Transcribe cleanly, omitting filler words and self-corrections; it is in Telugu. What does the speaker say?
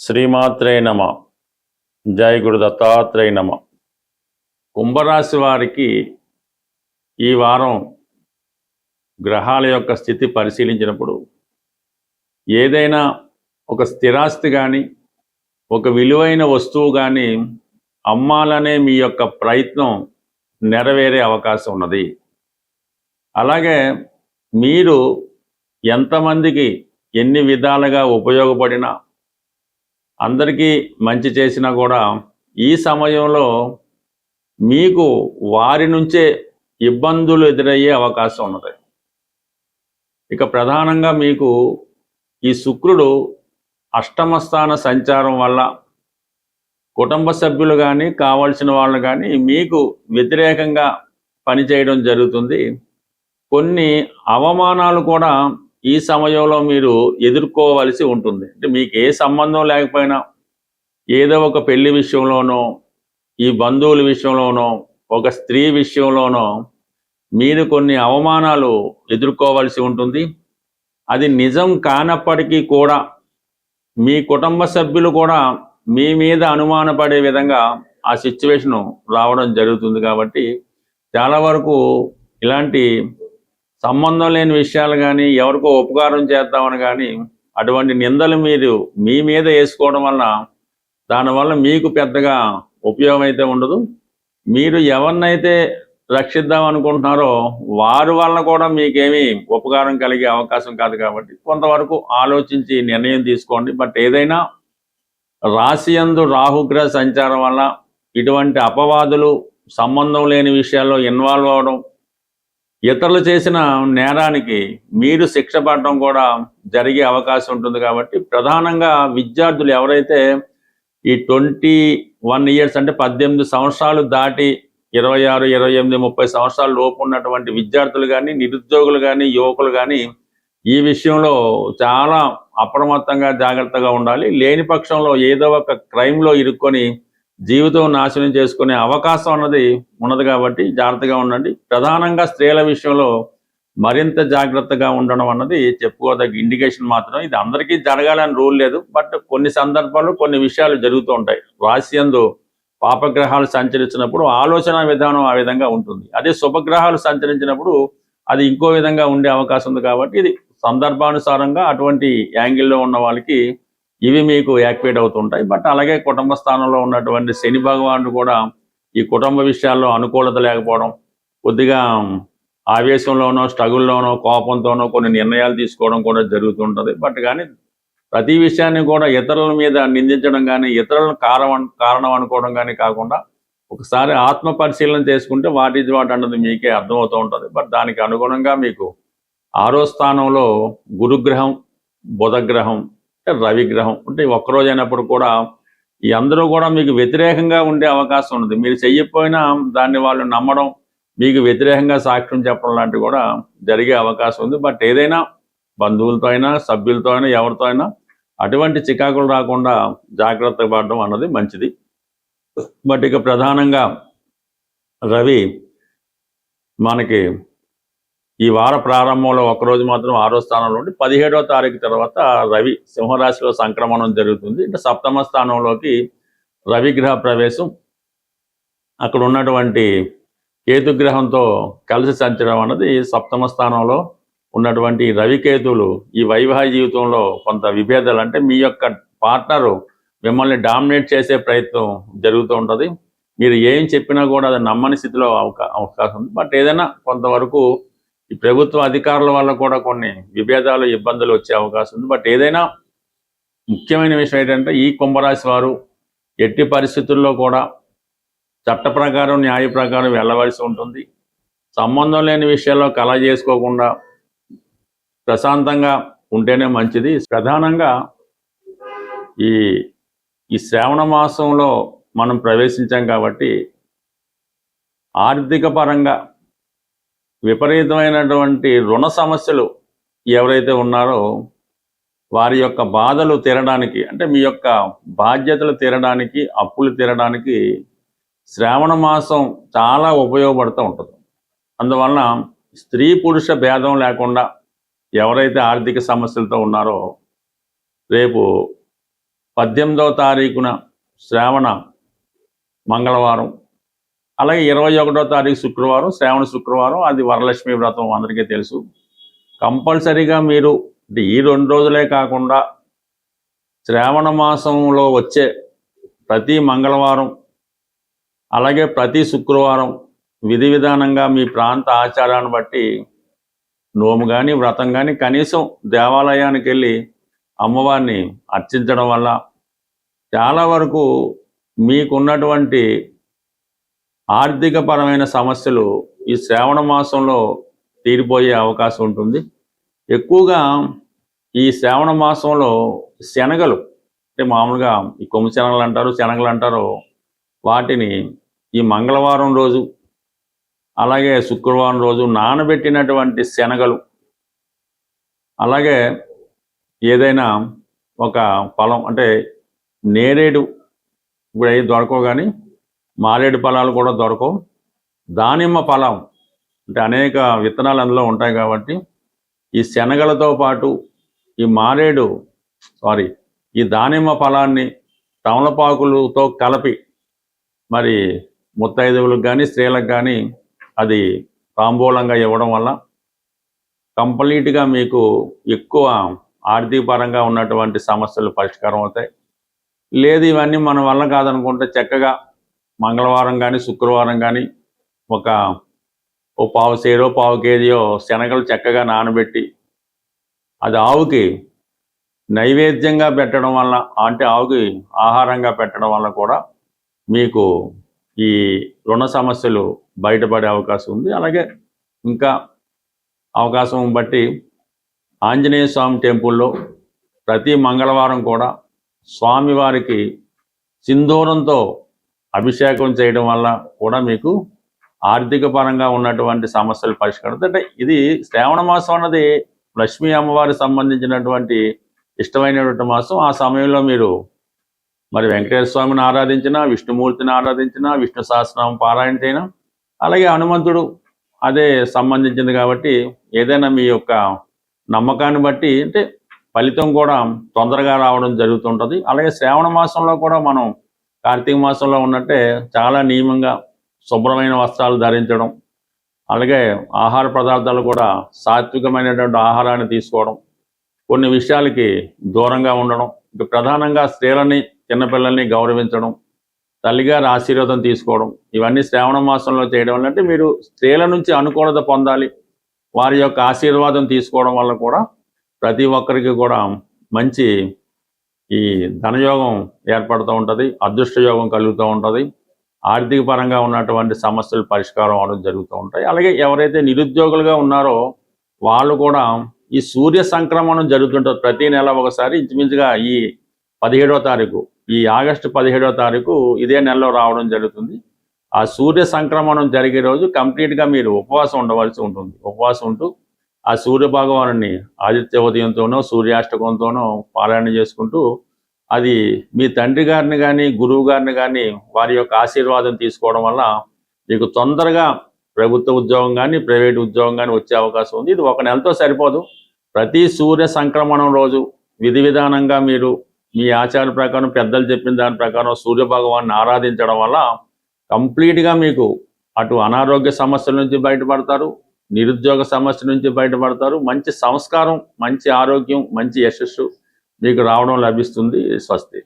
శ్రీమాత్రే నమ. జై గురు దత్తాత్రేయ నమ. కుంభరాశి వారికి ఈ వారం గ్రహాల యొక్క స్థితి పరిశీలించినప్పుడు ఏదైనా ఒక స్థిరాస్తి కానీ ఒక విలువైన వస్తువు కానీ అమ్మాలనే మీ యొక్క ప్రయత్నం నెరవేరే అవకాశం ఉన్నది. అలాగే మీరు ఎంతమందికి ఎన్ని విధాలుగా ఉపయోగపడినా అందరికీ మంచి చేసినా కూడా ఈ సమయంలో మీకు వారి నుంచే ఇబ్బందులు ఎదురయ్యే అవకాశం ఉన్నది. ఇక ప్రధానంగా మీకు ఈ శుక్రుడు అష్టమ స్థాన సంచారం వల్ల కుటుంబ సభ్యులు కానీ కావాల్సిన వాళ్ళు కానీ మీకు వ్యతిరేకంగా పనిచేయడం జరుగుతుంది. కొన్ని అవమానాలు కూడా ఈ సమయంలో మీరు ఎదుర్కోవలసి ఉంటుంది. అంటే మీకు ఏ సంబంధం లేకపోయినా ఏదో ఒక పెళ్లి విషయంలోనో ఈ బంధువుల విషయంలోనో ఒక స్త్రీ విషయంలోనో మీరు కొన్ని అవమానాలు ఎదుర్కోవలసి ఉంటుంది. అది నిజం కానప్పటికీ కూడా మీ కుటుంబ సభ్యులు కూడా మీ మీద అనుమానపడే విధంగా ఆ సిచ్యువేషను రావడం జరుగుతుంది. కాబట్టి చాలా వరకు ఇలాంటి సంబంధం లేని విషయాలు కానీ ఎవరికో ఉపకారం చేద్దామని కానీ అటువంటి నిందలు మీరు మీ మీద వేసుకోవడం వల్ల దానివల్ల మీకు పెద్దగా ఉపయోగం అయితే ఉండదు. మీరు ఎవరినైతే రక్షిద్దాం అనుకుంటున్నారో వారి వల్ల కూడా మీకేమీ ఉపకారం కలిగే అవకాశం కాదు. కాబట్టి కొంతవరకు ఆలోచించి నిర్ణయం తీసుకోండి. బట్ ఏదైనా రాశియందు రాహుగ్రహ సంచారం వల్ల ఇటువంటి అపవాదులు సంబంధం లేని విషయాల్లో ఇన్వాల్వ్ అవడం, ఇతరులు చేసిన నేరానికి మీరు శిక్ష పడడం కూడా జరిగే అవకాశం ఉంటుంది. కాబట్టి ప్రధానంగా విద్యార్థులు ఎవరైతే ఈ 21 ఇయర్స్ అంటే 18 సంవత్సరాలు దాటి 26, 28, 30 సంవత్సరాల లోపు ఉన్నటువంటి విద్యార్థులు కానీ నిరుద్యోగులు కానీ యువకులు కానీ ఈ విషయంలో చాలా అప్రమత్తంగా జాగ్రత్తగా ఉండాలి. లేని పక్షంలో ఏదో ఒక క్రైమ్లో ఇరుక్కొని జీవితం నాశనం చేసుకునే అవకాశం అన్నది ఉన్నది. కాబట్టి జాగ్రత్తగా ఉండండి. ప్రధానంగా స్త్రీల విషయంలో మరింత జాగ్రత్తగా ఉండడం అన్నది చెప్పుకోదగ్గ ఇండికేషన్ మాత్రం. ఇది అందరికీ జరగాలని రూల్ లేదు. బట్ కొన్ని సందర్భాల్లో కొన్ని విషయాలు జరుగుతూ ఉంటాయి. రాశియందు పాపగ్రహాలు సంచరించినప్పుడు ఆలోచన విధానం ఆ విధంగా ఉంటుంది. అదే శుభగ్రహాలు సంచరించినప్పుడు అది ఇంకో విధంగా ఉండే అవకాశం ఉంది. కాబట్టి ఇది సందర్భానుసారంగా అటువంటి యాంగిల్లో ఉన్న వాళ్ళకి ఇవి మీకు యాక్టివేట్ అవుతుంటాయి. బట్ అలాగే కుటుంబ స్థానంలో ఉన్నటువంటి శని భగవానుడు కూడా ఈ కుటుంబ విషయాల్లో అనుకూలత లేకపోవడం, కొద్దిగా ఆవేశంలోనో స్ట్రగుల్లోనో కోపంతోనో కొన్ని నిర్ణయాలు తీసుకోవడం కూడా జరుగుతుంటుంది. బట్ కానీ ప్రతి విషయాన్ని కూడా ఇతరుల మీద నిందించడం కానీ ఇతరులను కారణం అనుకోవడం కానీ కాకుండా ఒకసారి ఆత్మ పరిశీలన చేసుకుంటే వాటి అన్నది మీకే అర్థమవుతూ ఉంటుంది. బట్ దానికి అనుగుణంగా మీకు 6వ స్థానంలో గురుగ్రహం, బుధగ్రహం, రవిగ్రహం అంటే ఒక్కరోజు అయినప్పుడు కూడా ఈ అందరూ కూడా మీకు వ్యతిరేకంగా ఉండే అవకాశం ఉంది. మీరు చెయ్యకపోయినా దాన్ని వాళ్ళు నమ్మడం, మీకు వ్యతిరేకంగా సాక్ష్యం చెప్పడం లాంటివి కూడా జరిగే అవకాశం ఉంది. బట్ ఏదైనా బంధువులతో అయినా సభ్యులతో అయినా ఎవరితో అయినా అటువంటి చికాకులు రాకుండా జాగ్రత్త పడడం అన్నది మంచిది. బట్ ఇక ప్రధానంగా రవి మనకి ఈ వార ప్రారంభంలో ఒకరోజు మాత్రం 6వ స్థానంలో ఉండి 17వ తారీఖు తర్వాత రవి సింహరాశిలో సంక్రమణం జరుగుతుంది. అంటే సప్తమ స్థానంలోకి రవిగ్రహ ప్రవేశం, అక్కడ ఉన్నటువంటి కేతుగ్రహంతో కలిసి సంచడం అన్నది సప్తమ స్థానంలో ఉన్నటువంటి రవికేతువులు ఈ వైవాహిక జీవితంలో కొంత విభేదాలు, అంటే మీ యొక్క పార్ట్నరు మిమ్మల్ని డామినేట్ చేసే ప్రయత్నం జరుగుతూ ఉంటుంది. మీరు ఏం చెప్పినా కూడా అది నమ్మని స్థితిలో అవకాశం ఉంది. బట్ ఏదైనా కొంతవరకు ఈ ప్రభుత్వ అధికారుల వల్ల కూడా కొన్ని విభేదాలు ఇబ్బందులు వచ్చే అవకాశం ఉంది. బట్ ఏదైనా ముఖ్యమైన విషయం ఏంటంటే ఈ కుంభరాశి వారు ఎట్టి పరిస్థితుల్లో కూడా చట్ట ప్రకారం న్యాయ ప్రకారం వెళ్ళవలసి ఉంటుంది. సంబంధం లేని విషయాల్లో కల చేసుకోకుండా ప్రశాంతంగా ఉంటేనే మంచిది. ప్రధానంగా ఈ శ్రావణ మాసంలో మనం ప్రవేశించాం కాబట్టి ఆర్థిక పరంగా విపరీతమైనటువంటి రుణ సమస్యలు ఎవరైతే ఉన్నారో వారి యొక్క బాధలు తీరడానికి, అంటే మీ యొక్క బాధ్యతలు తీరడానికి, అప్పులు తీరడానికి శ్రావణ మాసం చాలా ఉపయోగపడుతూ ఉంటుంది. అందువలన స్త్రీ పురుష భేదం లేకుండా ఎవరైతే ఆర్థిక సమస్యలతో ఉన్నారో రేపు 18వ తారీఖున శ్రావణ మంగళవారం, అలాగే 21వ తారీఖు శుక్రవారం, శ్రావణ శుక్రవారం, అది వరలక్ష్మి వ్రతం అందరికీ తెలుసు. కంపల్సరీగా మీరు ఈ 2 రోజులే కాకుండా శ్రావణ మాసంలో వచ్చే ప్రతి మంగళవారం అలాగే ప్రతి శుక్రవారం విధి విధానంగా మీ ప్రాంత ఆచారాన్ని బట్టి నోము కానీ వ్రతం కానీ కనీసం దేవాలయానికి వెళ్ళి అమ్మవారిని అర్చించడం వల్ల చాలా వరకు మీకున్నటువంటి ఆర్థికపరమైన సమస్యలు ఈ శ్రావణ మాసంలో తీరిపోయే అవకాశం ఉంటుంది. ఎక్కువగా ఈ శ్రావణ మాసంలో శనగలు, అంటే మామూలుగా ఈ కొమ్ము శనగలు అంటారు, శనగలు అంటారు, వాటిని ఈ మంగళవారం రోజు అలాగే శుక్రవారం రోజు నానబెట్టినటువంటి శనగలు, అలాగే ఏదైనా ఒక ఫలం అంటే నేరేడు ఇప్పుడు అవి దొరకవు, కానీ మారేడు ఫలాలు కూడా దొరకవు, దానిమ్మ ఫలం అంటే అనేక విత్తనాలు అందులో ఉంటాయి కాబట్టి ఈ శనగలతో పాటు ఈ దానిమ్మ ఫలాన్ని తమలపాకులతో కలిపి మరి ముత్తైదువులకు కానీ స్త్రీలకు కానీ అది తాంబూలంగా ఇవ్వడం వల్ల కంప్లీట్గా మీకు ఎక్కువ ఆర్థిక పరంగా ఉన్నటువంటి సమస్యలు పరిష్కారం అవుతాయి. లేదు ఇవన్నీ మన వల్ల కాదనుకుంటే చక్కగా మంగళవారం కానీ శుక్రవారం కానీ ఓ పావు సేరో పావు కేజీయో శనగలు చక్కగా నానబెట్టి అది ఆవుకి నైవేద్యంగా పెట్టడం వల్ల, అంటే ఆవుకి ఆహారంగా పెట్టడం వల్ల కూడా మీకు ఈ రుణ సమస్యలు బయటపడే అవకాశం ఉంది. అలాగే ఇంకా అవకాశం బట్టి ఆంజనేయ స్వామి టెంపుల్లో ప్రతి మంగళవారం కూడా స్వామివారికి సింధూరంతో అభిషేకం చేయడం వల్ల కూడా మీకు ఆర్థిక పరంగా ఉన్నటువంటి సమస్యలు పరిష్కారం. అంటే ఇది శ్రావణ మాసం అన్నది లక్ష్మీ అమ్మవారికి సంబంధించినటువంటి ఇష్టమైనటువంటి మాసం. ఆ సమయంలో మీరు మరి వెంకటేశ్వర స్వామిని ఆరాధించినా, విష్ణుమూర్తిని ఆరాధించినా, విష్ణు సహస్రనామం పారాయణ చేయడం, అలాగే హనుమంతుడు అదే సంబంధించింది కాబట్టి ఏదైనా మీ యొక్క నమ్మకాన్ని బట్టి అంటే ఫలితం కూడా తొందరగా రావడం జరుగుతుంటుంది. అలాగే శ్రావణ మాసంలో కూడా మనం కార్తీక మాసంలో ఉన్నట్టే చాలా నియమంగా శుభ్రమైన వస్త్రాలు ధరించడం, అలాగే ఆహార పదార్థాలు కూడా సాత్వికమైనటువంటి ఆహారాన్ని తీసుకోవడం, కొన్ని విషయాలకి దూరంగా ఉండడం, ఇక ప్రధానంగా స్త్రీలని చిన్నపిల్లల్ని గౌరవించడం, తల్లిగారి ఆశీర్వాదం తీసుకోవడం, ఇవన్నీ శ్రావణ మాసంలో చేయడం వల్ల అంటే మీరు స్త్రీల నుంచి అనుకూలత పొందాలి, వారి యొక్క ఆశీర్వాదం తీసుకోవడం వల్ల కూడా ప్రతి ఒక్కరికి కూడా మంచి ఈ ధనయోగం ఏర్పడుతూ ఉంటుంది, అదృష్ట యోగం కలుగుతూ ఉంటుంది, ఆర్థిక పరంగా ఉన్నటువంటి సమస్యలు పరిష్కారం అవడం జరుగుతూ ఉంటాయి. అలాగే ఎవరైతే నిరుద్యోగులుగా ఉన్నారో వాళ్ళు కూడా ఈ సూర్య సంక్రమణం జరుగుతుంటుంది ప్రతి నెల ఒకసారి. ఇంచుమించుగా ఈ 17వ తారీఖు, ఈ ఆగస్టు 17వ తారీఖు ఇదే నెలలో రావడం జరుగుతుంది. ఆ సూర్య సంక్రమణం జరిగే రోజు కంప్లీట్గా మీరు ఉపవాసం ఉండవలసి ఉంటుంది. ఉపవాసం ఉంటూ ఆ సూర్య భగవాను ఆదిత్య ఉదయంతోనో సూర్యాష్టకంతోనో పారాయణ చేసుకుంటూ అది మీ తండ్రి గారిని కానీ గురువు గారిని కానీ వారి యొక్క ఆశీర్వాదం తీసుకోవడం వల్ల మీకు తొందరగా ప్రభుత్వ ఉద్యోగం కానీ ప్రైవేట్ ఉద్యోగం కానీ వచ్చే అవకాశం ఉంది. ఇది 1 నెలతో సరిపోదు. ప్రతి సూర్య సంక్రమణం రోజు విధి విధానంగా మీరు మీ ఆచార ప్రకారం పెద్దలు చెప్పిన దాని ప్రకారం సూర్య భగవాన్ని ఆరాధించడం వల్ల కంప్లీట్గా మీకు అటు అనారోగ్య సమస్యల నుంచి బయటపడతారు, నిరుద్యోగ సమస్య నుంచి బయటపడతారు, మంచి సంస్కారం, మంచి ఆరోగ్యం, మంచి యశస్సు మీకు రావడం లభిస్తుంది. స్వస్తి.